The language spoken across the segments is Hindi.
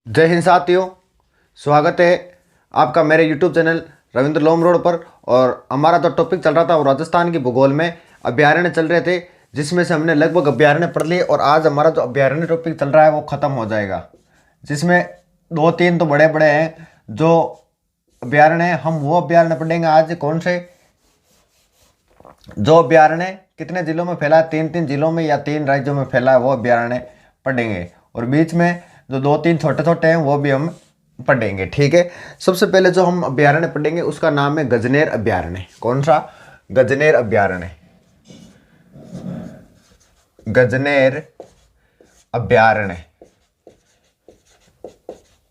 जय हिंद साथियों। स्वागत है आपका मेरे यूट्यूब चैनल रविंद्र लोम रोड पर। और हमारा जो टॉपिक चल रहा था वो राजस्थान की भूगोल में अभ्यारण्य चल रहे थे, जिसमें से हमने लगभग अभ्यारण्य पढ़ लिए। और आज हमारा जो अभ्यारण्य टॉपिक चल रहा है वो ख़त्म हो जाएगा, जिसमें दो तीन तो बड़े बड़े हैं जो अभ्यारण्य हैं। हम वो अभ्यारण्य पढ़ेंगे आज। कौन से? जो अभ्यारण्य कितने जिलों में फैला है, तीन तीन जिलों में या तीन राज्यों में फैला है, वो अभ्यारण्य पढ़ेंगे। और बीच में जो दो तीन छोटे छोटे हैं वो भी हम पढ़ेंगे। ठीक है। सबसे पहले जो हम अभ्यारण्य पढ़ेंगे उसका नाम है गजनेर अभ्यारण्य। कौन सा? गजनेर अभ्यारण्य। गजनेर अभ्यारण्य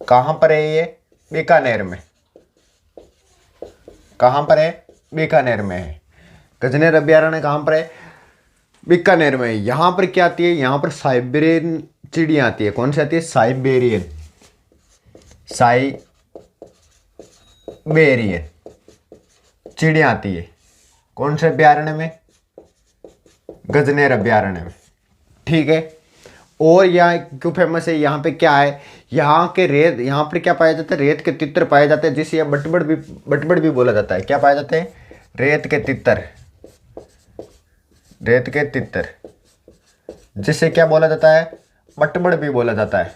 कहाँ पर है ये? बीकानेर में। कहाँ पर है? बीकानेर में है। गजनेर अभ्यारण्य कहाँ पर है? बीकानेर में। यहाँ पर क्या आती है? यहाँ पर साइबेरियन चिड़िया आती है। कौन सी आती है? साइबेरियन। साइबेरियन चिड़िया आती है। कौन से अभ्यारण्य में? गजनेर अभ्यारण्य में। ठीक है। और यहाँ क्यों फेमस है? यहाँ पे क्या है? यहाँ के रेत, यहाँ पर क्या पाया जाता है? रेत के तितर पाए जाते हैं, जिसे बटबड़ भी बोला जाता है। क्या पाए जाते हैं? रेत के तितर। रेत के तितर, जिसे क्या बोला जाता है? बटबड़ भी बोला जाता है।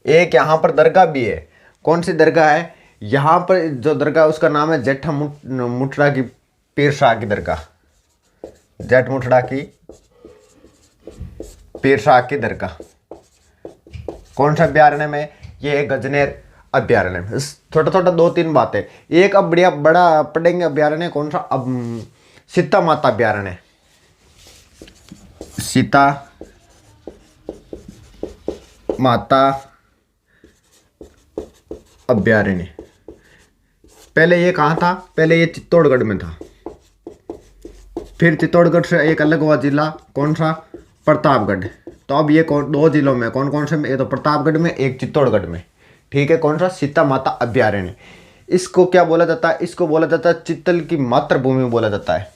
एक यहाँ पर दरगाह भी है। कौन सी दरगाह है? यहाँ पर जो दरगाह उसका नाम है जेठ मुठड़ा की पीर शाह की दरगाह। जेठ मुठड़ा की पीर शाह की दरगाह। कौन सा अभ्यारण्य में? ये है गजनेर अभ्यारण्य में। छोटा छोटा दो तीन बातें। एक अब बढ़िया बड़ा पढ़ेंगे अभ्यारण्य। कौन सा? अब सीता माता अभ्यारण्य। सीता माता अभ्यारण्य। पहले ये कहाँ था? पहले ये चित्तौड़गढ़ में था। फिर चित्तौड़गढ़ से एक अलग हुआ जिला। कौन सा? प्रतापगढ़। तो अब ये दो जिलों में कौन कौन से? ये तो प्रतापगढ़ में, एक चित्तौड़गढ़ में। ठीक है। कौन सा? सीता माता अभ्यारण्य। इसको क्या बोला जाता है? इसको बोला जाता है चित्तल की मातृभूमि बोला जाता है।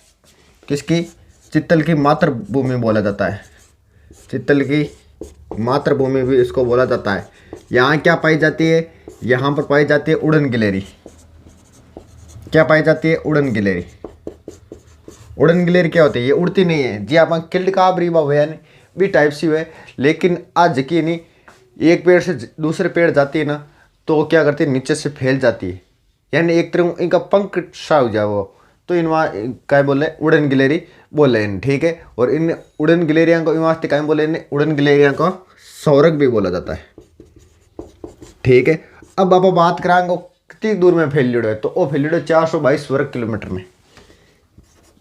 किसकी? चित्तल की मातृभूमि बोला जाता है। चित्तल की मातृभूमि भी इसको बोला जाता है। यहाँ क्या पाई जाती है? यहाँ पर पाई जाती है उड़न गिलेरी। क्या पाई जाती है? उड़न गिलेरी। उड़न गिलेरी क्या होती है? ये उड़ती नहीं है जी। आप किल्ड का भी टाइप सी हुए, लेकिन आज की नहीं, एक पेड़ से दूसरे पेड़ जाती है ना, तो क्या करती है? नीचे से फैल जाती है, यानी एक तरह इनका पंख सा हो जाए वो, तो इन वहाँ क्या बोले? उड़न गिलेरी बोले इन। ठीक है। और इन उड़न गिलेरिया को वास्ते क्या बोले? इन उड़न गिलेरिया को सौरग भी बोला जाता है। ठीक है। अब आप बात कराएंगे कितनी दूर में फैलियो है, तो वो फैलियो 422 वर्ग किलोमीटर में।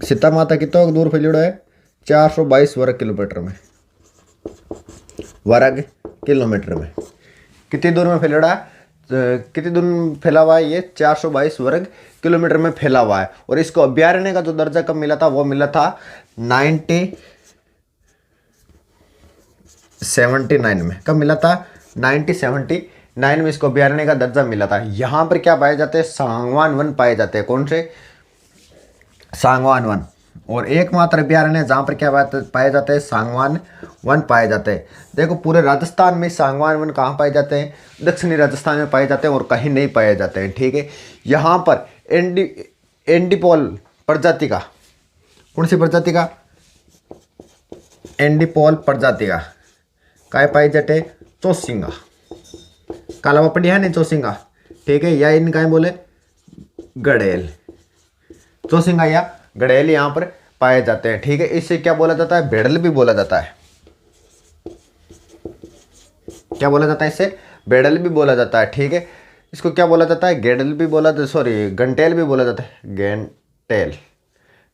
सीता माता कितना दूर फैलियो है? 422 वर्ग किलोमीटर में। वर्ग किलोमीटर में कितनी दूर में फैलियो है? कितनी दूर में फैला हुआ है? ये 422 वर्ग किलोमीटर में फैला हुआ है। और इसको अभ्यारण्य का जो दर्जा कब मिला था? वो मिला था 1979 में। कब मिला था? 1979 में इसको अभ्यारण्य का दर्जा मिला था। यहाँ पर क्या पाए जाते हैं? सांगवान वन पाए जाते हैं। कौन से? सांगवान वन। और एकमात्र अभ्यारण्य जहाँ पर क्या पाए जाते हैं? सांगवान वन पाए जाते हैं। देखो, पूरे राजस्थान में सांगवान वन कहाँ पाए जाते हैं? दक्षिणी राजस्थान में पाए जाते हैं, और कहीं नहीं पाए जाते हैं। ठीक है। यहाँ पर एंडीपोल प्रजाति का, कौन सी प्रजाति का? एंडीपोल प्रजाति का काय पाए जाते? चौसिंगा। कालावा पड़िया नहीं चौसिंगा। ठीक है। या इन काय बोले? गड़ेल। चौसिंगा या गड़ेल यहाँ पर पाए जाते हैं। ठीक है। इससे क्या बोला जाता है? बेड़ल भी बोला जाता है। क्या बोला जाता है? इससे बेड़ल भी बोला जाता है। ठीक है। इसको क्या बोला जाता है? गेडल भी बोला जाता है, सॉरी गंटेल भी बोला जाता है। गेंटेल,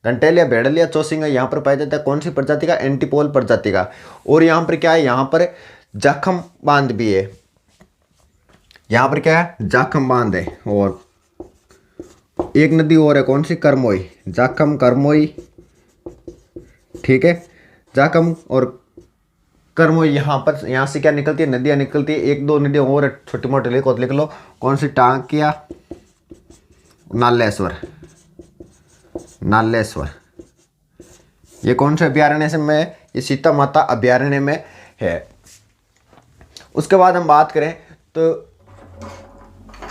गंटेल या बेड़ल या चौसिंगा यहाँ पर पाया जाता है। कौन सी प्रजाति का? एंटीपोल प्रजाति का। और यहाँ पर क्या है? यहाँ पर जाखम बांध भी है। यहाँ पर क्या है? जाखम बांध है। और एक नदी और है। कौन सी? करमोई। जाखम करमोई। ठीक है। जाखम और करमोई, यहाँ पर, यहाँ से क्या निकलती है? नदियाँ निकलती है। एक दो नदियाँ और छोटी मोटी लिख लो। कौन सी? टांकिया, नालेश्वर। नालेश्वर ये कौन से अभ्यारण्य से में? ये सीता माता अभ्यारण्य में है। उसके बाद हम बात करें तो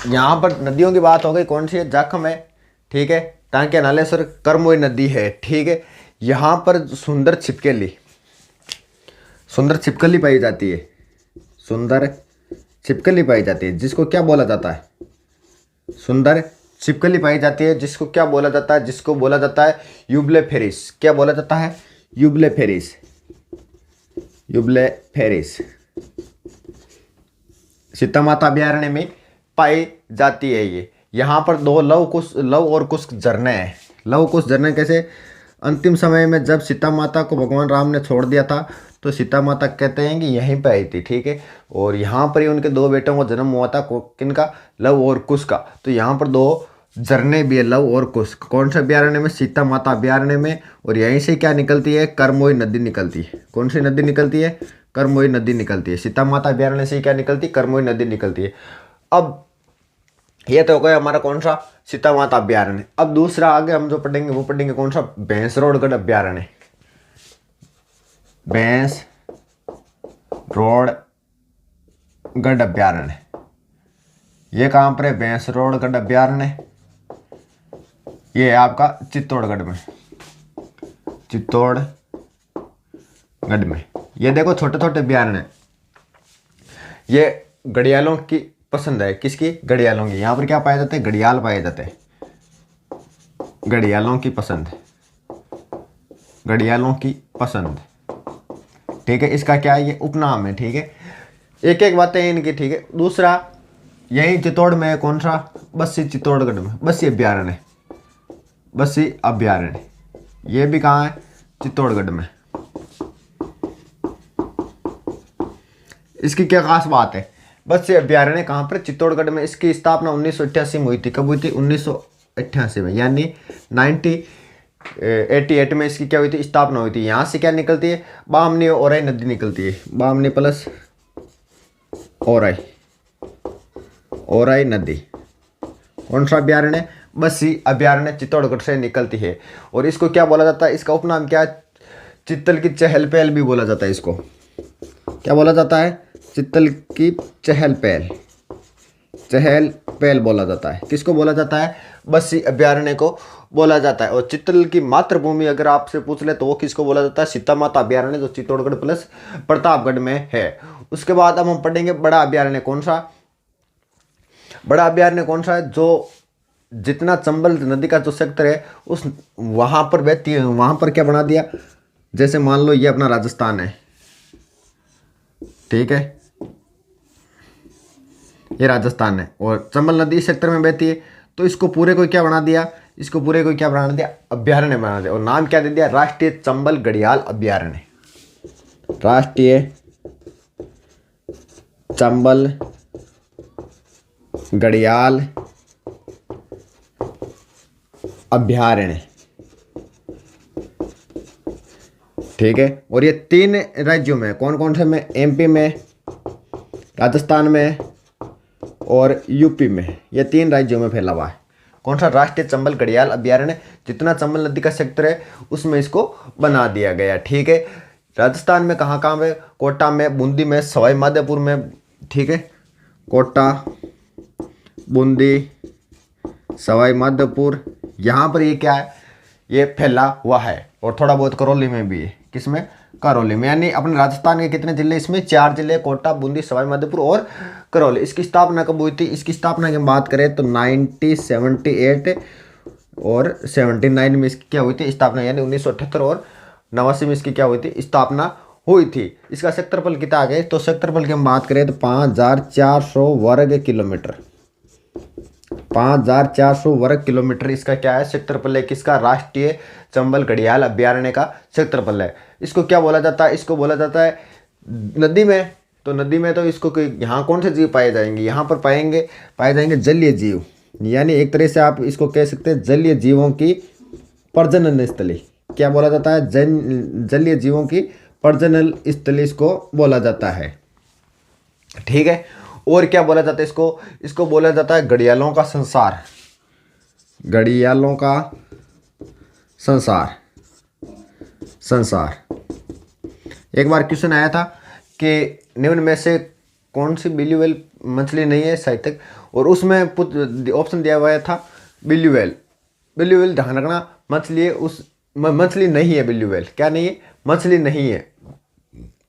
यहाँ पर नदियों की बात हो गई, कौन सी है, जाखम है, ठीक है, टांके नालेश्वर, करमोई नदी है, ठीक है। यहाँ पर सुंदर छिपकली, सुंदर छिपकली पाई जाती है, सुंदर छिपकली पाई जाती है, जिसको क्या बोला जाता है, सुंदर छिपकली पाई जाती है, जिसको क्या बोला जाता है, जिसको बोला जाता है यूबलेफेरिस। क्या बोला जाता है, यूबलेफेरिस, यूबलेफेरिस। सीता माता अभयारण्य में पाई जाती है ये। यहाँ पर दो लव और कुश झरने हैं। लव कुश झरने कैसे, अंतिम समय में जब सीता माता को भगवान राम ने छोड़ दिया था तो सीता माता कहते हैं कि यहीं पे आई थी, ठीक है। और यहाँ पर ही उनके दो बेटों को जन्म हुआ था, किनका, लव और कुश का। तो यहाँ पर दो झरने भी है, लव और कुश। कौन से अभयारण्य में, सीता माता अभयारण्य में। और यहीं से क्या निकलती है, करमोई नदी निकलती है। कौन सी नदी निकलती है, करमोई नदी निकलती है। सीता माता अभयारण्य से क्या निकलती है, करमोई नदी निकलती है। अब ये तो हो गया हमारा कौन सा, सीता माता अभयारण्य। अब दूसरा आगे हम जो पढ़ेंगे वो पढ़ेंगे कौन सा, भैंसरोडगढ़ अभयारण्य। भैंसरोडगढ़ अभयारण्य, ये कहाँ पर है, भैंसरोडगढ़ अभयारण्य। ये है आपका चित्तौड़गढ़ में, चित्तौड़गढ़ में। ये देखो छोटे छोटे अभयारण्य, ये घड़ियालों की पसंद है, किसकी, घड़ियालों की। यहाँ पर क्या पाए जाते हैं, घड़ियाल पाए जाते हैं, घड़ियालों की पसंद, घड़ियालों की पसंद, ठीक है। इसका क्या है, ये उपनाम है, ठीक है। एक एक बातें इनकी, ठीक है। दूसरा यही चित्तौड़ में है, कौन सा, बस्सी चित्तौड़गढ़ में, बस्सी अभयारण्य, बस्सी अभयारण्य। ये भी कहाँ है, चित्तौड़गढ़ में। इसकी क्या खास बात है, बस्सी अभयारण्य कहाँ पर, चित्तौड़गढ़ में। इसकी स्थापना 1988 में हुई थी। कब हुई थी, 1988 में, यानी 1988 में इसकी क्या हुई थी, स्थापना हुई थी। यहाँ से क्या निकलती है, बामनी और औराई नदी निकलती है, बामनी प्लस औराई, औराई नदी। कौन सा अभयारण्य, बस्सी अभयारण्य चित्तौड़गढ़ से निकलती है। और इसको क्या बोला जाता है, इसका उपनाम क्या है, चित्तल की चहल पहल भी बोला जाता है। इसको क्या बोला जाता है, चित्तल की चहल पहल, चहल पहल बोला जाता है। किसको बोला जाता है, बस्सी अभयारण्य को बोला जाता है। और चित्तल की मातृभूमि अगर आपसे पूछ ले तो वो किसको बोला जाता है, सीता माता अभयारण्य, जो चित्तौड़गढ़ प्लस प्रतापगढ़ में है। उसके बाद अब हम पढ़ेंगे बड़ा अभयारण्य। कौन सा, बड़ा अभयारण्य कौन सा है, जो जितना चंबल नदी का जो सेक्टर है उस वहां पर बहती है। वहां पर क्या बना दिया, जैसे मान लो ये अपना राजस्थान है, ठीक है, ये राजस्थान है और चंबल नदी इस सेक्टर में बहती है। तो इसको पूरे को क्या बना दिया, इसको पूरे को क्या बना दिया, अभयारण्य बना दिया। और नाम क्या दे दिया, राष्ट्रीय चंबल घड़ियाल अभयारण्य, राष्ट्रीय चंबल घड़ियाल अभयारण्य, ठीक है। और ये 3 राज्यों में, कौन कौन से में, एमपी में, राजस्थान में और यूपी में, ये 3 राज्यों में फैला हुआ है। कौन सा, राष्ट्रीय चंबल घड़ियाल अभयारण्य। जितना चंबल नदी का सेक्टर है उसमें इसको बना दिया गया, ठीक है। राजस्थान में कहाँ कहाँ में, कोटा में, बूंदी में, सवाई माधोपुर में, ठीक है, कोटा, बूंदी, सवाई माधोपुर, यहाँ पर ये क्या है, ये फैला हुआ है। और थोड़ा बहुत करौली में भी है, किसमें, करौली में। यानी अपने राजस्थान के कितने जिले, इसमें 4 जिले, कोटा, बूंदी, सवाई माधोपुर और करौली। इसकी स्थापना कब हुई थी, इसकी स्थापना की बात करें तो 1978 और 79 में इसकी क्या हुई थी स्थापना, यानी 1978 और 89 में इसकी क्या हुई थी, स्थापना हुई थी। इसका क्षेत्रफल कितना आ गया, तो क्षेत्रफल की हम बात करें तो 5400 वर्ग किलोमीटर, 5400 वर्ग किलोमीटर इसका क्या है, क्षेत्रफल है। किसका, राष्ट्रीय चंबल घड़ियाल अभयारण्य का क्षेत्रफल है। इसको क्या बोला जाता है, इसको बोला जाता है नदी में। तो नदी में तो इसको यहाँ कौन से जीव पाए जाएंगे, यहाँ पर पाए जाएंगे जलीय जीव। यानी एक तरह से आप इसको कह सकते हैं जलीय जीवों की प्रजनन स्थली। क्या बोला जाता है, जलीय जीवों की प्रजनन स्थली इसको बोला जाता है, ठीक है। और क्या बोला जाता है इसको बोला जाता है घड़ियालों का संसार, घड़ियालों का संसार। एक बार क्वेश्चन आया था कि निम्न में से कौन सी ब्लू व्हेल मछली नहीं है शायद तक, और उसमें ऑप्शन दिया हुआ था ब्लू व्हेल। ब्लू व्हेल ध्यान रखना मछली है, उस मछली नहीं है ब्लू व्हेल। क्या नहीं है? मछली नहीं है।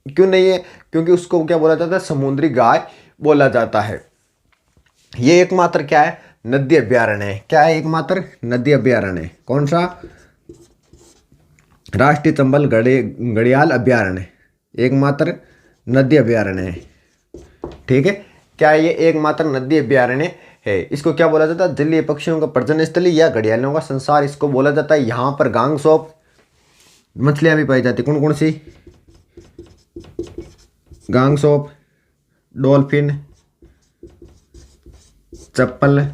क्यों नहीं है? क्योंकि उसको क्या बोला जाता है? समुद्री गाय बोला जाता है। ये एकमात्र क्या है? नदी अभ्यारण्य है। क्या है? एकमात्र नदी अभ्यारण्य है। कौन सा? राष्ट्रीय चंबल घड़ियाल अभ्यारण्य एकमात्र नदी अभ्यारण्य है। ठीक है, क्या ये एकमात्र नदी अभ्यारण्य है? इसको क्या बोला जाता है? जलीय पक्षियों का प्रजनन स्थली या घड़ियालों का संसार इसको बोला जाता है। यहाँ पर गांगसोप मछलियां भी पाई जाती। कौन कौन सी? गांगसोप, डॉल्फिन, चप्पल,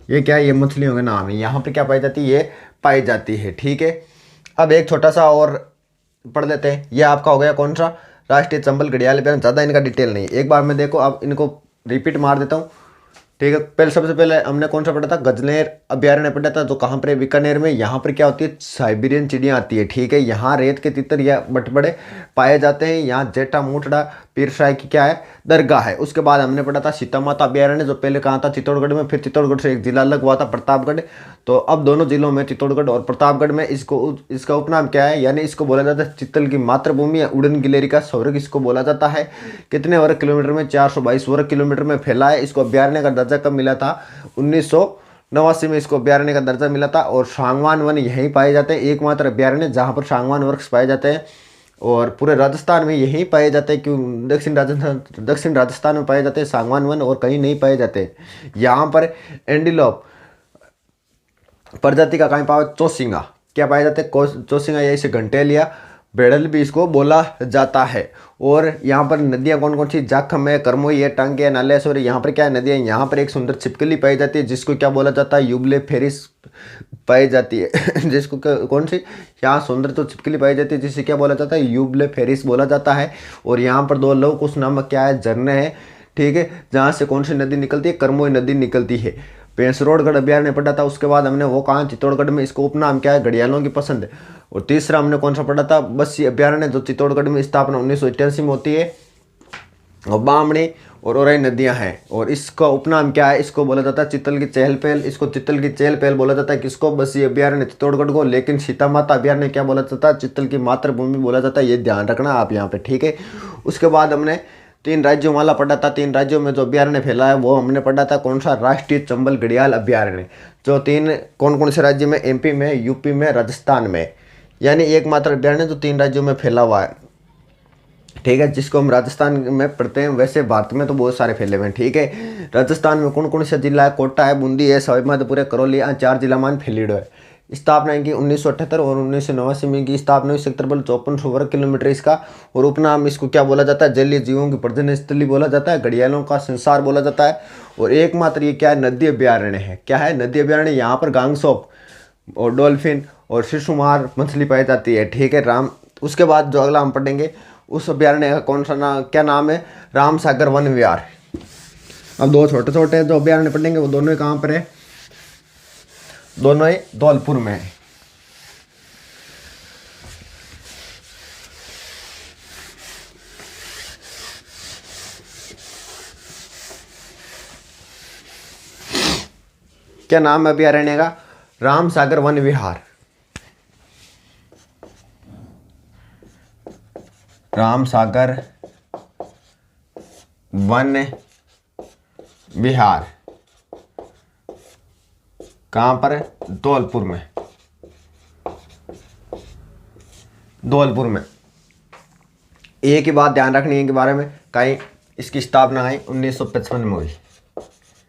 ये क्या है? ये मछलियों के नाम है। यहाँ पे क्या पाई जाती है? ये पाई जाती है। ठीक है, अब एक छोटा सा और पढ़ लेते हैं। ये आपका हो गया कौन सा? राष्ट्रीय चंबल घड़ियाल अभ्यारण्य। ज़्यादा इनका डिटेल नहीं, एक बार में देखो। अब इनको रिपीट मार देता हूँ। ठीक है, पहले सबसे पहले हमने कौन सा पढ़ा था? गजनेर अभ्यारण्य पढ़ा था, जो कहाँ पर है? बीकानेर में। यहाँ पर क्या होती है? साइबेरियन चिड़िया आती है। ठीक है, यहाँ रेत के तितर या बटबड़े पाए जाते हैं। यहाँ जेठा मूठड़ा पीरसाई की क्या है? दरगाह है। उसके बाद हमने पढ़ा था सीता माता अभ्यारण्य, जो पहले कहाँ था? चित्तौड़गढ़ में। फिर चित्तौड़गढ़ से एक जिला अलग हुआ था, प्रतापगढ़। तो अब दोनों जिलों में, चित्तौड़गढ़ और प्रतापगढ़ में, इसका उपनाम क्या है? यानी इसको बोला जाता है चित्तल की मातृभूमि या उड़न गिलेरी का स्वर्ग इसको बोला जाता है। कितने वर्ग किलोमीटर में? 422 वर्ग किलोमीटर में फैला है। इसको अभ्यारण्य का दर्जा कब मिला था? 1989 में इसको अभ्यारण्य का दर्जा मिला था। और सागवान वन यहीं पाए जाते हैं, एकमात्र अभ्यारण्य जहाँ पर सागवान वृक्ष पाए जाते हैं। और पूरे राजस्थान में यहीं पाए जाते हैं। क्यों? दक्षिण राजस्थान में पाए जाते हैं सागवान वन, और कहीं नहीं पाए जाते। यहाँ पर एंडीलोप प्रजाति का कहीं पाओ? चौसिंगा। क्या पाए जाते हैं? चौसिंगा, या इसे घंटेल या बेड़ल भी इसको बोला जाता है। और यहाँ पर नदियाँ कौन कौन सी? जाखम है, करमोई है, टांगे है, नालेश्वर। यहाँ पर क्या है? नदियाँ। यहाँ पर एक सुंदर छिपकली पाई जाती है, जिसको क्या बोला जाता है? यूबले फेरिस पाई जाती है। जिसको कौन सी? यहाँ सुंदर तो छिपकली पाई जाती है, जिसे क्या बोला जाता है? यूबले फेरिस बोला जाता है। और यहाँ पर 2 लव कुश नामक क्या है? झरने हैं। ठीक है, जहाँ से कौन सी नदी निकलती है? करमोई नदी निकलती है। पेंसरोडगढ़ अभ्यारण्य पढ़ा था। उसके बाद हमने वो कहाँ? चित्तौड़गढ़ में। इसको उपनाम क्या है? घड़ियालों की पसंद है। और तीसरा हमने कौन सा पढ़ा था? बस्सी अभ्यारण्य, जो चित्तौड़गढ़ में स्थापना 1988 में होती है। और बामणी और ओरई नदियां हैं। और इसका उपनाम क्या है? इसको बोला जाता है चित्तल की चहल पहल। इसको चित्तल की चहल पहल बोला जाता है। किसको? बस्सी अभ्यारण्य चित्तौड़गढ़ को। लेकिन सीता माता अभ्यारण्य क्या बोला जाता है? चित्तल की मातृभूमि बोला जाता है। ये ध्यान रखना आप यहाँ पे। ठीक है, उसके बाद हमने 3 राज्यों वाला पढ़ा था। 3 राज्यों में जो अभ्यारण्य फैला है वो हमने पढ़ा था। कौन सा? राष्ट्रीय चंबल घड़ियाल अभ्यारण्य। जो 3 कौन कौन से राज्य में? MP में, UP में, राजस्थान में। यानी एकमात्र अभ्यारण्य जो 3 राज्यों में फैला हुआ है। ठीक है, जिसको हम राजस्थान में पढ़ते हैं। वैसे भारत में तो बहुत सारे फैले हुए हैं। ठीक है, राजस्थान में कौन कौन सा जिला है? कोटा है, बूंदी है, सवाई माधोपुर है, करौली है। 4 जिला मान फैलिडो है। स्थापना इनकी 1978 और 1989 में इनकी स्थापना हुई। क्षेत्रफल 5400 वर्ग किलोमीटर इसका। और उपनाम इसको क्या बोला जाता है? जलीय जीवों की प्रजनन स्थली बोला जाता है। घड़ियालों का संसार बोला जाता है। और एकमात्र ये क्या है? नदी अभ्यारण्य है। क्या है? नदी अभ्यारण्य। यहाँ पर गांगसोप और डॉल्फिन और शिशुमार मछली पाई जाती है। ठीक है, उसके बाद जो अगला हम पढ़ेंगे उस अभ्यारण्य का कौन सा क्या नाम है? राम सागर वन विहार। अब 2 छोटे छोटे जो अभ्यारण्य पढ़ेंगे वो दोनों ही कहाँ पर है? दोनों ही धौलपुर में है। क्या नाम है अभ्यारण्य का? राम सागर वन विहार। राम सागर वन विहार कहाँ पर है? धौलपुर में। धौलपुर में। एक ही बात ध्यान रखनी है इनके बारे में। कहीं इसकी स्थापना है 1955 में हुई।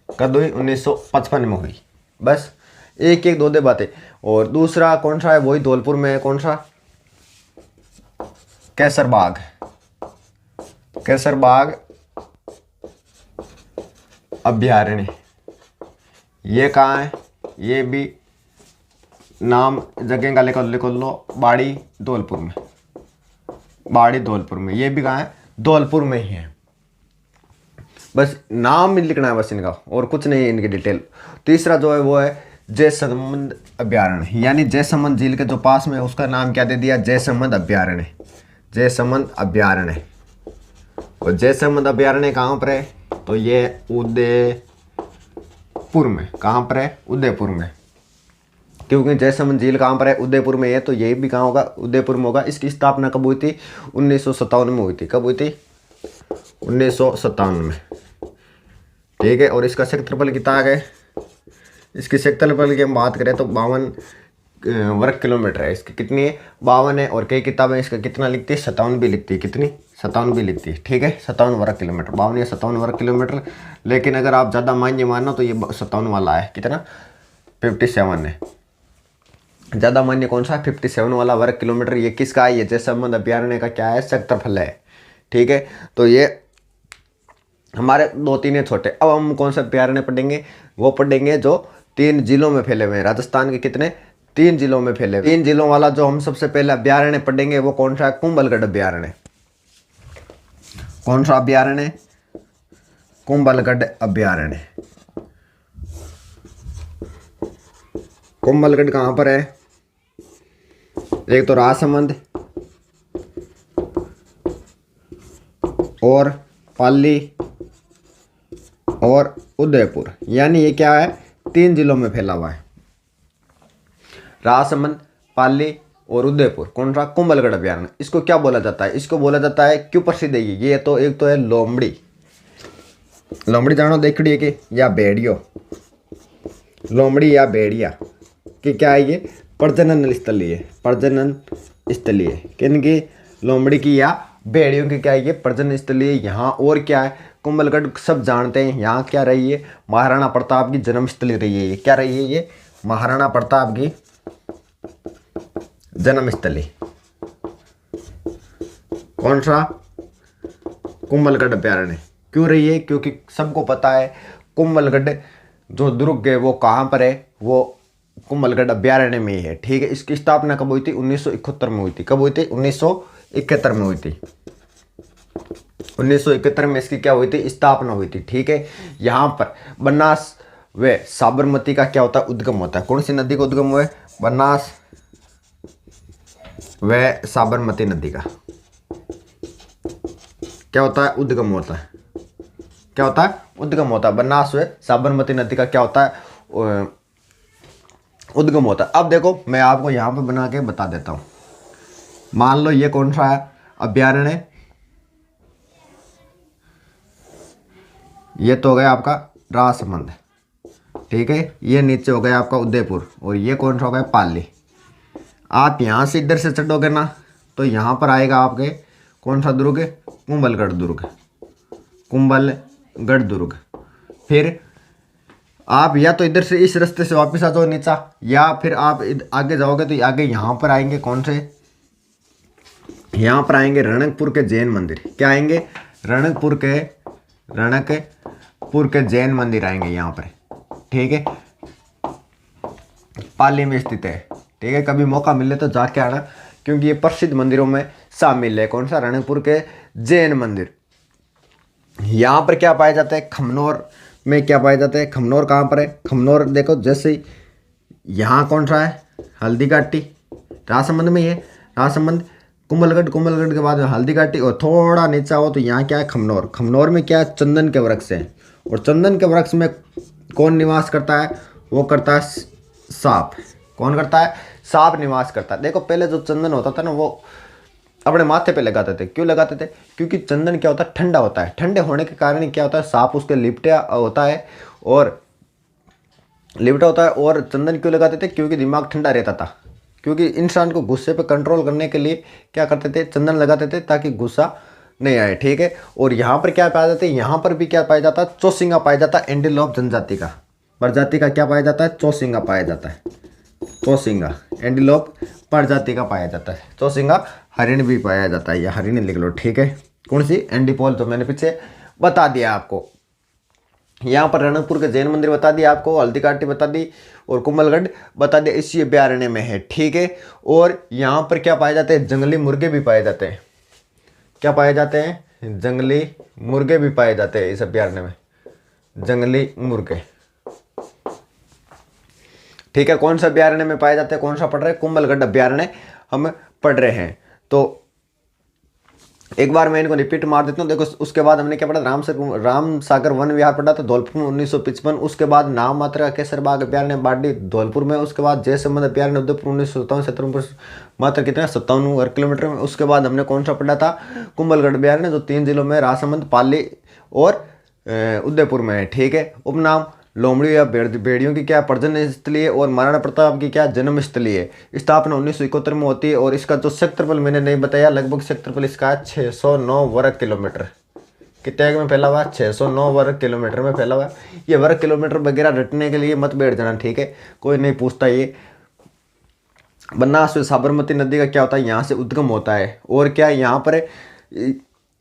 कब हुई? 1955 में हुई। बस एक एक 2 बातें। और दूसरा कौन सा है? वही धौलपुर में है। कौन सा? कैसरबाग। कैसरबाग अभ्यारण्य। ये कहाँ है? ये भी नाम जगह का लिख लो। बाड़ी धौलपुर में। बाड़ी धौलपुर में। ये भी कहाँ है? धौलपुर में ही है। बस नाम ही लिखना है बस इनका, और कुछ नहीं है इनकी डिटेल। तीसरा जो है वो है जयसमंद अभ्यारण्य। यानी जयसमंद झील के जो पास में, उसका नाम क्या दे दिया? जयसमंद अभ्यारण्य। जयसमंद अभ्यारण्य। और जयसमंद अभ्यारण्य कहाँ पर है? तो ये उदयपुर में। कहाँ पर है? उदयपुर में। क्योंकि जयसमंद झील कहाँ पर है? उदयपुर में है, तो ये भी कहाँ होगा? उदयपुर में होगा। इसकी स्थापना कब हुई थी? 1957 में हुई थी। कब हुई थी? 1957 में। ठीक है। और इसका क्षेत्रफल कितना आ गया? इसके क्षेत्रफल की हम बात करें तो 52 वर्ग किलोमीटर है। इसकी कितनी है? 52 है। और कई किताबें इसका कितना लिखती है? 57 भी लिखती है। कितनी? 57 भी लिखती है। ठीक है, 57 वर्ग किलोमीटर, 52 या 57 वर्ग किलोमीटर। लेकिन अगर आप ज़्यादा मान्य मानो तो ये 57 वाला है। कितना? 57 है। ज़्यादा मान्य कौन सा है? 57 वाला वर्ग किलोमीटर। ये किसका है? ये जयसमंद अभ्यारण्य का क्या है? क्षेत्रफल है। ठीक है, तो ये हमारे 2-3 है छोटे। अब हम कौन सा अभ्यारण्य पढ़ेंगे? वो पढ़ेंगे जो 3 जिलों में फैले हुए हैं। राजस्थान के कितने? 3 जिलों में फैले हुए। 3 जिलों वाला जो हम सबसे पहले अभ्यारण्य पढ़ेंगे वो कौन सा है? कुंभलगढ़ अभ्यारण्य। कौन सा अभ्यारण्य? कुंभलगढ़ अभ्यारण्य। कुंभलगढ़ कहाँ पर है? एक तो राजसमंद और पाली और उदयपुर, यानी ये क्या है? 3 जिलों में फैला हुआ है। राजसमंद, पाली और उदयपुर। कौन सा? कुंभलगढ़ अभ्यारण्य। इसको क्या बोला जाता है? इसको बोला जाता है, क्यों प्रसिद्ध है ये तो एक तो है लोमड़ी। लोमड़ी जानो देखड़ी है कि या भेड़ियो? लोमड़ी या भेड़िया कि क्या है? ये प्रजनन स्थलीय है। प्रजनन स्थलीय किनकी? लोमड़ी की या भेड़ियों की क्या है? ये प्रजनन स्थलीय। यहाँ और क्या है? कुंभलगढ़ सब जानते हैं। यहाँ क्या रही है? महाराणा प्रताप की जन्मस्थली रही है। ये क्या रही है? ये महाराणा प्रताप की जन्मस्थली। कौन सा? कुंभलगढ़ अभ्यारण्य। क्यों रही है? क्योंकि सबको पता है कुंभलगढ़ जो दुर्ग है वो कहाँ पर है? वो कुंभलगढ़ अभ्यारण्य में ही है। ठीक है, इसकी स्थापना कब हुई थी? 1971 में हुई थी। कब हुई थी? 1971 में हुई थी। 1971 में इसकी क्या हुई थी? स्थापना हुई थी। ठीक है, यहाँ पर बनास व साबरमती का क्या होता है? उद्गम होता है। कौन सी नदी का उद्गम हुआ है? बनास व साबरमती नदी का क्या होता है? उद्गम होता है। क्या होता है? उद्गम होता है। बनास व साबरमती नदी का क्या होता है? उद्गम होता है। अब देखो मैं आपको यहाँ पे बना के बता देता हूँ। मान लो ये कौन सा है अभ्यारण्य? ये तो हो गया आपका राजसमंद। ठीक है, ये नीचे हो गया आपका उदयपुर और ये कौन सा हो गया? पाली। आप यहाँ से इधर से चढ़ोगे ना तो यहाँ पर आएगा आपके कौन सा दुर्ग? कुंभलगढ़ दुर्ग। कुंभलगढ़ दुर्ग। फिर आप या तो इधर से इस रास्ते से वापस आ जाओ नीचा, या फिर आप आगे जाओगे तो आगे यहाँ पर आएंगे कौन से? यहाँ पर आएंगे रणकपुर के जैन मंदिर। क्या आएंगे? रणकपुर के जैन मंदिर आएंगे यहाँ पर। ठीक है, पाली में स्थित है। ठीक है, कभी मौका मिले तो जाके आना, क्योंकि ये प्रसिद्ध मंदिरों में शामिल है। कौन सा? रणकपुर के जैन मंदिर। यहाँ पर क्या पाया जाता है? खमनोर में क्या पाया जाता है? खमनोर कहाँ पर है? खमनोर देखो, जैसे यहाँ कौन सा है? हल्दी घाटी। राजसमंद में ही है। राजसमंद, कुंभलगढ़, कुंभलगढ़ के बाद में हल्दी घाटी, और थोड़ा नीचा हो तो यहाँ क्या है? खमनोर। खमनोर में क्या है? चंदन के वृक्ष है। और चंदन के वृक्ष में कौन निवास करता है? वो करता है सांप। कौन करता है? सांप निवास करता है। देखो पहले जो चंदन होता था ना वो अपने माथे पे लगाते थे। क्यों लगाते थे? क्योंकि चंदन क्या होता है? ठंडा होता है। ठंडे होने के कारण क्या होता है? सांप उसके लिपटा होता है और चंदन क्यों लगाते थे? क्योंकि दिमाग ठंडा रहता था। क्योंकि इंसान को गुस्से पे कंट्रोल करने के लिए क्या करते थे? चंदन लगाते थे ताकि गुस्सा नहीं आए। ठीक है, और यहाँ पर क्या पाया जाता है? यहाँ पर भी क्या पाया जाता है? चौसिंगा पाया जाता है। एंटीलोप जनजाति का, प्रजाति का क्या पाया जाता है? चौसिंगा पाया जाता है। चौसिंगा एंटीलोप प्रजाति का पाया जाता है। चौसिंगा हरिण भी पाया जाता है, या हरिण लिख लो। ठीक है, कौन सी? एंटीपोल, तो मैंने पीछे बता दिया आपको। यहाँ पर रणकपुर के जैन मंदिर बता दिया आपको, हल्दी घाटी बता दी, और कुंभलगढ़ बता दिया, इसी अभ्यारण्य में है। ठीक है, और यहाँ पर क्या पाए जाते हैं? जंगली मुर्गे भी पाए जाते हैं। क्या पाए जाते हैं? जंगली मुर्गे भी पाए जाते हैं इस अभ्यारण्य में। जंगली मुर्गे। ठीक है, कौन सा अभ्यारण्य में पाए जाते हैं? कौन सा पढ़ रहे हैं? कुंभलगढ़ अभ्यारण्य हम पढ़ रहे हैं। तो एक बार मैं इनको रिपीट मार देता हूँ। देखो उसके बाद हमने क्या पढ़ा, राम सागर वन विहार पढ़ा था धौलपुर में 1955। उसके बाद नाम मात्रा केसर बाग अभ्यारण्य बाडी धौलपुर में। उसके बाद जयसमंद अभ्यारण्य उदयपुर 1957 मात्र कितना 57 वर्ग किलोमीटर में। उसके बाद हमने कौन सा पढ़ा था, कुंभलगढ़ अभ्यारण्य जो 3 जिलों में राजसमंद, पाली और उदयपुर में है। ठीक है। उपनाम लोमड़ी या भेड़ियों की क्या प्रजनन स्थली है, और महाराणा प्रताप की क्या जन्म स्थली है। स्थापना 1971 में होती है, और इसका जो क्षेत्रफल मैंने नहीं बताया, लगभग क्षेत्रफल इसका 609 वर्ग किलोमीटर। कितने में फैला हुआ है, 609 वर्ग किलोमीटर में फैला हुआ है। ये वर्ग किलोमीटर वगैरह रटने के लिए मत बैठ जाना, ठीक है, कोई नहीं पूछता ये। बनास में साबरमती नदी का क्या होता है, यहाँ से उद्गम होता है। और क्या यहाँ पर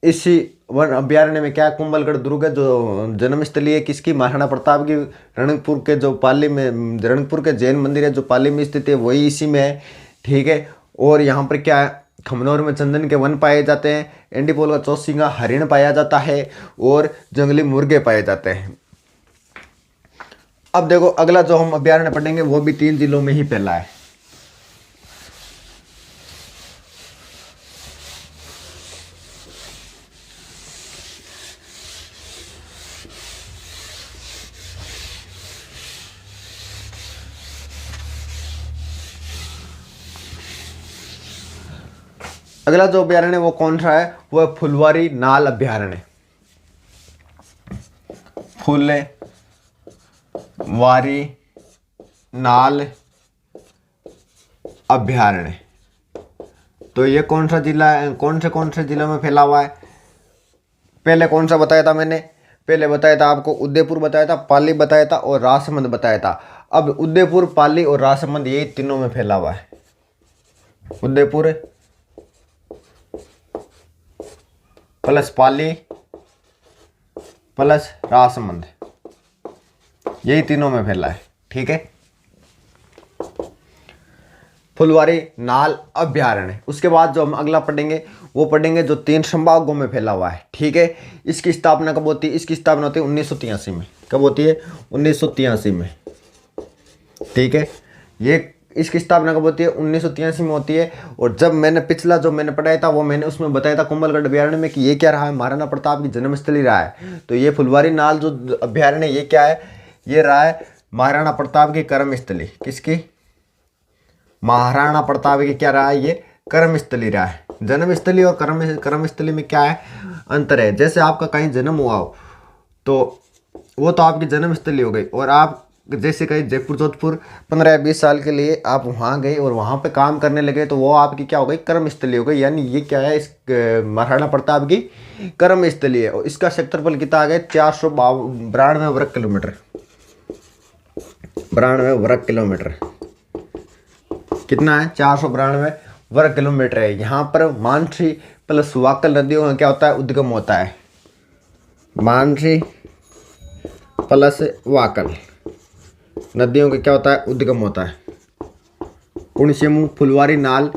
इसी वन अभ्यारण्य में क्या कुंभलगढ़ दुर्ग है, जो जन्मस्थली है किसकी, महाराणा प्रताप की। रणकपुर के जो पाली में, रणकपुर के जैन मंदिर है जो पाली में स्थित है, वही इसी में है। ठीक है। और यहाँ पर क्या है, खमनौर में चंदन के वन पाए जाते हैं। एंडीपोल का चौसिंगा हरिण पाया जाता है, और जंगली मुर्गे पाए जाते हैं। अब देखो अगला जो हम अभ्यारण्य पढ़ेंगे वो भी 3 जिलों में ही फैला है। अगला जो अभ्यारण्य वो कौन सा है, वो है फुलवारी नाल अभ्यारण्य। फुलवारी नाल अभ्यारण्य। तो ये कौन सा जिला है, कौन से जिलों में फैला हुआ है। पहले कौन सा बताया था मैंने, पहले बताया था आपको उदयपुर बताया था, पाली बताया था, और राजसमंद बताया था। अब उदयपुर, पाली और राजसमंद ये तीनों में फैला हुआ है। उदयपुर प्लस पाली प्लस राजसमंद, यही तीनों में फैला है। ठीक है। फुलवारी नाल अभ्यारण्य। उसके बाद जो हम अगला पढ़ेंगे वो पढ़ेंगे जो 3 संभागों में फैला हुआ है। ठीक है। इसकी स्थापना कब होती है, इसकी स्थापना होती है 1983 में। कब होती है, 1983 में। ठीक है। ये इसकी स्थापना कब होती है, 1983 में होती है। और जब मैंने पिछला जो मैंने पढ़ाया था वो मैंने उसमें बताया था कुंभलगढ़ अभ्यारण्य में कि ये क्या रहा है, महाराणा प्रताप की जन्मस्थली रहा है। तो ये फुलवारी नाल जो अभ्यारण्य ये क्या है, ये रहा है महाराणा प्रताप की कर्मस्थली। किसकी, महाराणा प्रताप की क्या रहा है, ये कर्मस्थली रहा है। जन्मस्थली और कर्मस्थली में क्या है, अंतर है। जैसे आपका कहीं जन्म हुआ हो तो वो तो आपकी जन्मस्थली हो गई, और आप जैसे कहीं जयपुर जोधपुर 15-20 साल के लिए आप वहाँ गए और वहाँ पे काम करने लगे, तो वो आपकी क्या हो गई, कर्मस्थली हो गई। यानी ये क्या है, इस महाराणा प्रताप की कर्मस्थली है। और इसका क्षेत्रफल कितना आ गया, 492 वर्ग किलोमीटर। 92 वर्ग किलोमीटर कितना है, 492 वर्ग किलोमीटर है। यहाँ पर मानसी प्लस वाकल नदियों का क्या होता है, उद्गम होता है। मानसी प्लस वाकल नदियों का क्या होता है, उद्गम होता है। पुण्यमुह फुलवारी नाल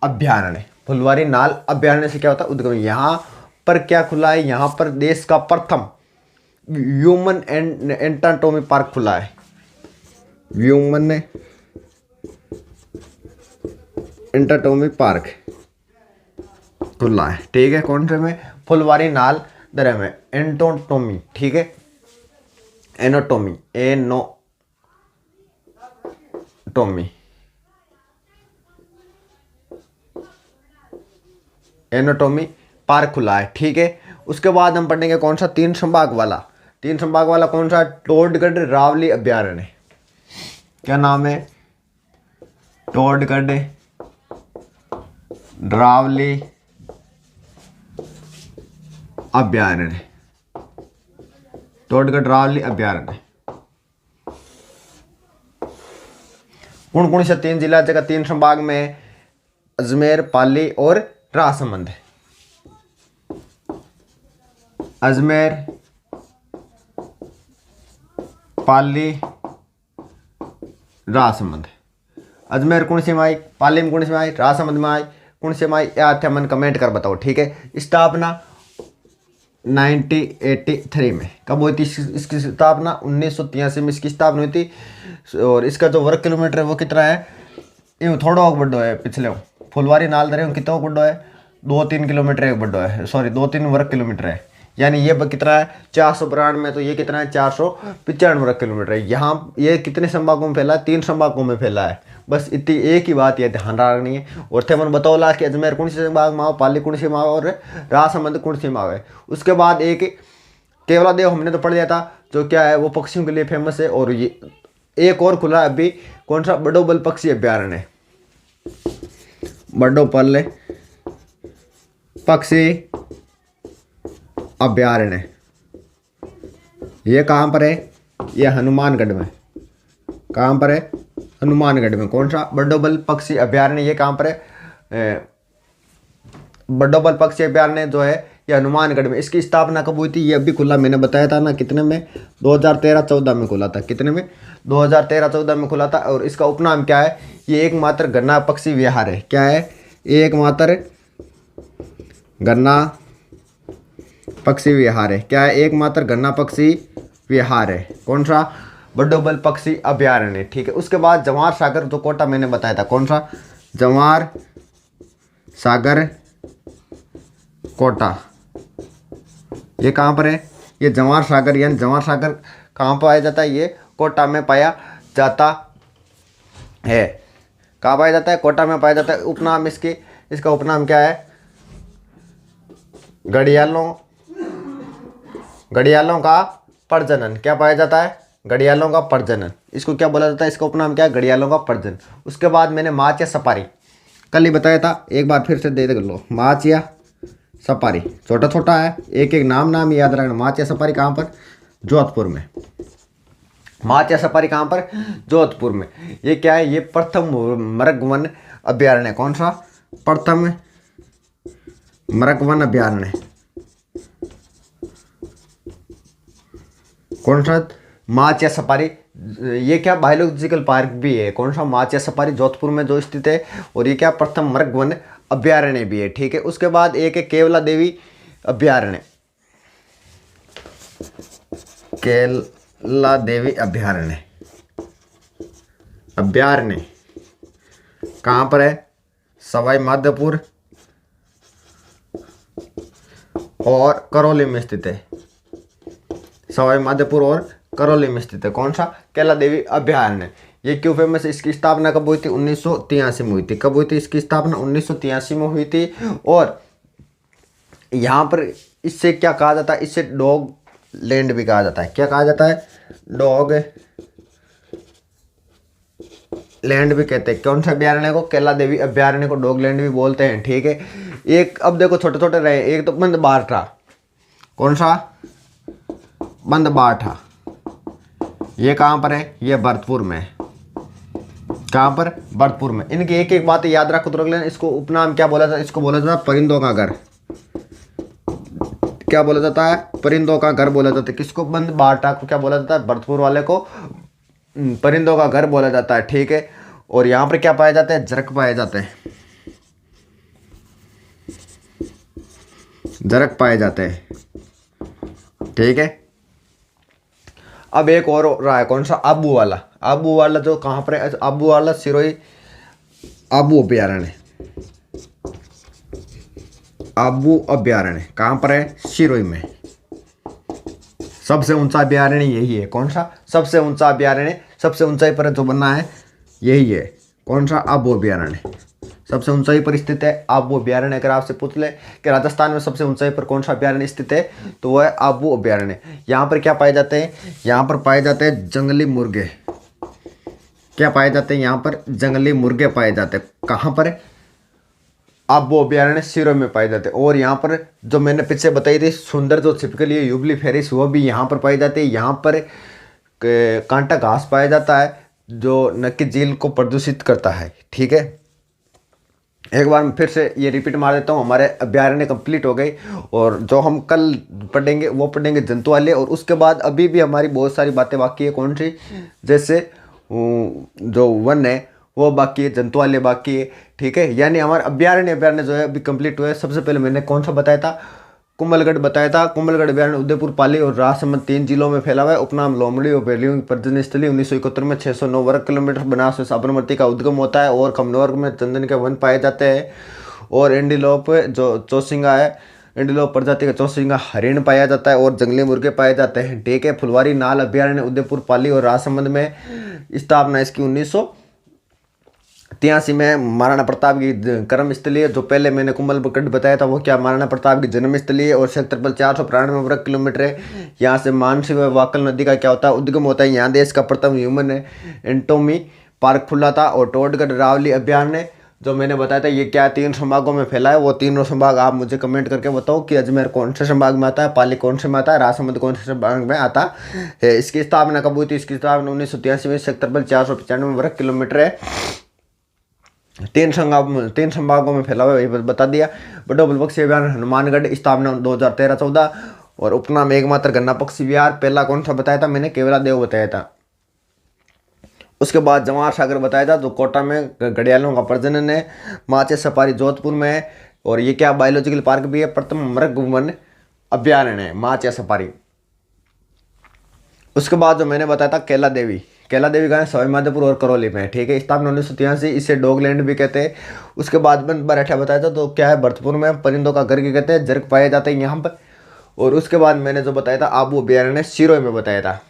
अभ्यारण्य। फुलवारी नाल अभ्यारण्य से क्या होता है, उद्गम। यहाँ पर क्या खुला है, यहाँ पर देश का प्रथम ह्यूमन एंटाटॉमी पार्क खुला है। ह्यूमन एंटाटॉमी पार्क खुला है। ठीक है। कौन से में, फुलवारी नाल दर्रे में। एंटोटोमी, ठीक है, एनोटोमी, एनाटॉमी पार्क खुला है। ठीक है। उसके बाद हम पढ़ेंगे कौन सा, 3 संभाग वाला। 3 संभाग वाला कौन सा, टोडगढ़ रावली अभ्यारण्य। क्या नाम है, टोडगढ़ रावली अभ्यारण्य। टोडगढ़ रावली अभ्यारण्य। कौन कौन से 3 जिला जगह 3 संभाग में, अजमेर, पाली और राजसमंद। अजमेर, पाली, राजसमंद। अजमेर कौन से में आई, पाली में कौन से में आई, राजसमंद में आई, कौन से में आई, या अच्छा मन कमेंट कर बताओ। ठीक है। स्थापना 1983 में। कब हुई थी इसकी स्थापना, 1983 में इसकी स्थापना हुई थी। और इसका जो वर्ग किलोमीटर है वो कितना है, ये थोड़ा बड़ो है पिछले। फुलवारी नाल दरे कितना बड़ो है, 2-3 किलोमीटर एक बड्डो है, सॉरी 2-3 वर्ग किलोमीटर है। यानी ये कितना है 492 में, तो ये कितना है 495 वर्ग किलोमीटर है। यहाँ ये कितने संभागों में फैला है, 3 संभागों में फैला है। बस इतनी एक ही बात ये ध्यान रखनी है। और थे मन बतौला कि अजमेर कौन सी संभाग में आओ, पाली कौन सी में आओ और राजसमंद कौन सी में आओ है। उसके बाद एक केवलादेव हमने तो पढ़ लिया था, जो क्या है वो पक्षियों के लिए फेमस है। और ये एक और खुला अभी, कौन सा, बड़ोबल पक्षी अभ्यारण्य, बड़ोबल पक्षी अभ्यारण्य। ये कहाँ पर है, ये हनुमानगढ़ में। कहाँ पर है, हनुमानगढ़ में। कौन सा, बड़ोबल पक्षी अभ्यारण्य, ये कहाँ पर है, बड़ोबल पक्षी अभ्यारण्य जो है ये हनुमानगढ़ में। इसकी स्थापना कब हुई थी, ये अभी खुला, मैंने बताया था ना कितने में, 2013-14 में खुला था। कितने में, 2013-14 में खुला था। और इसका उपनाम क्या है, ये एकमात्र गन्ना पक्षी विहार है। क्या है, एकमात्र गन्ना पक्षी विहार है। क्या है, एकमात्र गन्ना पक्षी विहार है। कौन सा, बड़ोबल पक्षी अभ्यारण्य। ठीक है। उसके बाद जवाहर सागर जो कोटा मैंने बताया था, कौन सा, जवाहर सागर कोटा, ये कहाँ पर है, ये जवाहर सागर, यानी जवाहर सागर कहाँ पाया जाता है, ये कोटा में पाया जाता है। कहाँ पाया जाता है, कोटा में पाया जाता है। उपनाम इसका उपनाम क्या है, घड़ियालों का प्रजनन। क्या पाया जाता है, घड़ियालों का प्रजनन। इसको क्या बोला जाता है, इसका उपनाम क्या है, घड़ियालों का प्रजनन। उसके बाद मैंने माच या सपारी कल ही बताया था, एक बार फिर से दे लो। माच या सपारी छोटा छोटा है, एक एक नाम ही याद रखना। माच या सपारी कहाँ पर, जोधपुर में। माच या सपारी कहाँ पर, जोधपुर में। ये क्या है, ये प्रथम मृग वन अभ्यारण्य। कौन सा, प्रथम मृग वन अभ्यारण्य। कौन सा, माच या सपारी। ये क्या, बायोलॉजिकल पार्क भी है। कौन सा, माच या सपारी, जोधपुर में जो स्थित है। और ये क्या, प्रथम मृग वन अभ्यारण्य भी है। ठीक है। उसके बाद एक है केवला देवी अभ्यारण्य। केवला देवी अभ्यारण्य, अभ्यारण्य कहाँ पर है, सवाई माधोपुर और करौली में स्थित है। सवाई माधोपुर और करौली में स्थित है। कौन सा, केवला देवी अभ्यारण्य। ये क्यों फेमस है, इसकी स्थापना कब हुई थी, 1983 में हुई थी। कब हुई थी इसकी स्थापना, 1983 में हुई थी। और यहाँ पर इससे क्या कहा जाता है, इससे डॉग लैंड भी कहा जाता है। क्या कहा जाता है, डॉग लैंड भी कहते हैं। कौन सा अभ्यारण्य को, केवला देवी अभ्यारण्य को डॉग लैंड भी बोलते हैं। ठीक है। एक अब देखो छोटे छोटे रहे, एक तो बंदबारठा। कौन सा, बंदबारठा। ये कहाँ पर है, ये भरतपुर में। कहाँ पर, भरतपुर में। इनकी एक एक बात याद रखो तो लेना। इसको उपनाम क्या बोला जाता है, इसको बोला जाता है परिंदों का घर। क्या बोला जाता है, परिंदों का घर बोला जाता है। किसको, बंदबारठा को क्या बोला जाता है, भरतपुर वाले को परिंदों का घर बोला जाता है। ठीक है। और यहाँ पर क्या पाए जाते हैं, जरक पाए जाते हैं। जरक पाए जाते हैं। ठीक है। अब एक और रहा है, कौन सा, आबू वाला। आबू वाला जो कहाँ पर है, आबू वाला सिरोही आबू अभ्यारण्य। आबू अभ्यारण्य कहाँ पर है, सिरोही में। सबसे ऊंचा अभ्यारण्य यही है। कौन सा, सबसे ऊंचा अभ्यारण्य, सबसे ऊंचाई पर जो बना है यही है। कौन सा, आबू अभ्यारण्य। सबसे ऊंचाई पर स्थित है आबू अभ्यारण्य। अगर आपसे पूछ ले कि राजस्थान में सबसे ऊंचाई पर कौन सा अभ्यारण्य स्थित है, तो वह है आबू अभ्यारण्य। यहाँ पर क्या पाए जाते हैं, यहाँ पर पाए जाते हैं जंगली मुर्गे। क्या पाए जाते हैं, यहाँ पर जंगली मुर्गे पाए जाते हैं। कहाँ पर, आबू अभ्यारण्य सिरोही में पाए जाते हैं। और यहाँ पर जो मैंने पीछे बताई थी सुंदर जो छिपकली है यूबली फेरिस, वो भी यहाँ पर पाई जाती है। यहाँ पर कांटा घास पाया जाता है जो नक्की झील को प्रदूषित करता है। ठीक है। एक बार फिर से ये रिपीट मार देता हूँ, हमारे अभ्यारण्य कंप्लीट हो गई। और जो हम कल पढ़ेंगे वो पढ़ेंगे जंतु वाले। और उसके बाद अभी भी हमारी बहुत सारी बातें बाकी है। कौन सी, जैसे जो वन है वो बाकी है, जंतु वाले बाकी है। ठीक है। यानी हमारा अभ्यारण्य जो है अभी कंप्लीट हुआ है। सबसे पहले मैंने कौन सा बताया था, कुंभलगढ़ बताया था। कुंभलगढ़ अभ्यारण्य उदयपुर, पाली और राजसमंद 3 जिलों में फैला हुआ है। उपनाम लोमड़ी और बेलियों की प्रजनन स्थली। 1971 में 609 वर्ग किलोमीटर बनास से साबरमती का उद्गम होता है। और कमनौर में चंदन के वन पाए जाते हैं। और एंटीलोप जो चौसिंगा है, एंटीलोप प्रजाति का चौसिंगा हरिण पाया जाता है और जंगली मुर्गे पाए जाते हैं। ठीक है। फुलवारी नाल अभ्यारण्य उदयपुर, पाली और राजसमंद में। स्थापना इसकी 1983 में। महाराणा प्रताप की कर्म स्थली, जो पहले मैंने कुंभलगढ़ बताया था वो क्या महाराणा प्रताप की जन्म स्थली है। और क्षेत्रफल 493 वर्ग किलोमीटर है। यहाँ से मानसी व वाकल नदी का क्या होता है, उद्गम होता है। यहाँ देश का प्रथम ह्यूमन एंटोमी पार्क खुला था। और टोडगढ़ रावली अभ्यारण्य जो मैंने बताया था ये क्या 3 संभागों में फैला है। वो तीनों संभाग आप मुझे कमेंट करके बताओ कि अजमेर कौन से संभाग में आता है, पाली कौन से में आता है, राजसमंद कौन से संभाग में आता है। इसकी स्थापना कब हुई थी? इसकी स्थापना 1983 में। क्षेत्रफल 495 वर्ग किलोमीटर है। 3 संभागों में फैला हुआ है, ये बता दिया। बडोबल पक्षी अभ्यारण्य हनुमानगढ़, स्थापना 2013-14। और उपनाम एकमात्र गन्ना पक्षी विहार, पहला कौन सा बताया था मैंने? केवलादेव बताया था। उसके बाद जवाहर सागर बताया था, जो कोटा में घड़ियालों का प्रजनन है। माचे सफारी जोधपुर में है। और ये क्या बायोलॉजिकल पार्क भी है। प्रथम मृग वन अभ्यारण्य है माचे सफारी। उसके बाद जो मैंने बताया था कैला देवी का है सवाई माधोपुर और करौली में। ठीक है। स्थापना 1983, इसे डॉगलैंड भी कहते हैं। उसके बाद में बराठा बताया था, तो क्या है भरतपुर में परिंदों का घर की कहते हैं, जर्क पाए जाते हैं यहाँ पर। और उसके बाद मैंने जो बताया था आबू अभ्यारण्य सिरोही में बताया था।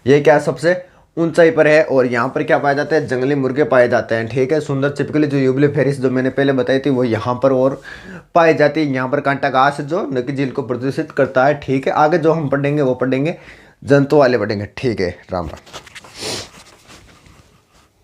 ये क्या सबसे ऊंचाई पर है। और यहाँ पर क्या पाए जाते हैं? जंगली मुर्गे पाए जाते हैं। ठीक है। सुंदर चिपकली जो यूबलीफेरिस जो मैंने पहले बताई थी वो यहाँ पर और पाई जाती है। यहाँ पर कांटा घास जो नकी झील को प्रदूषित करता है। ठीक है। आगे जो हम पढ़ेंगे वो पढ़ेंगे जंतु वाले पढ़ेंगे। ठीक है। राम राम।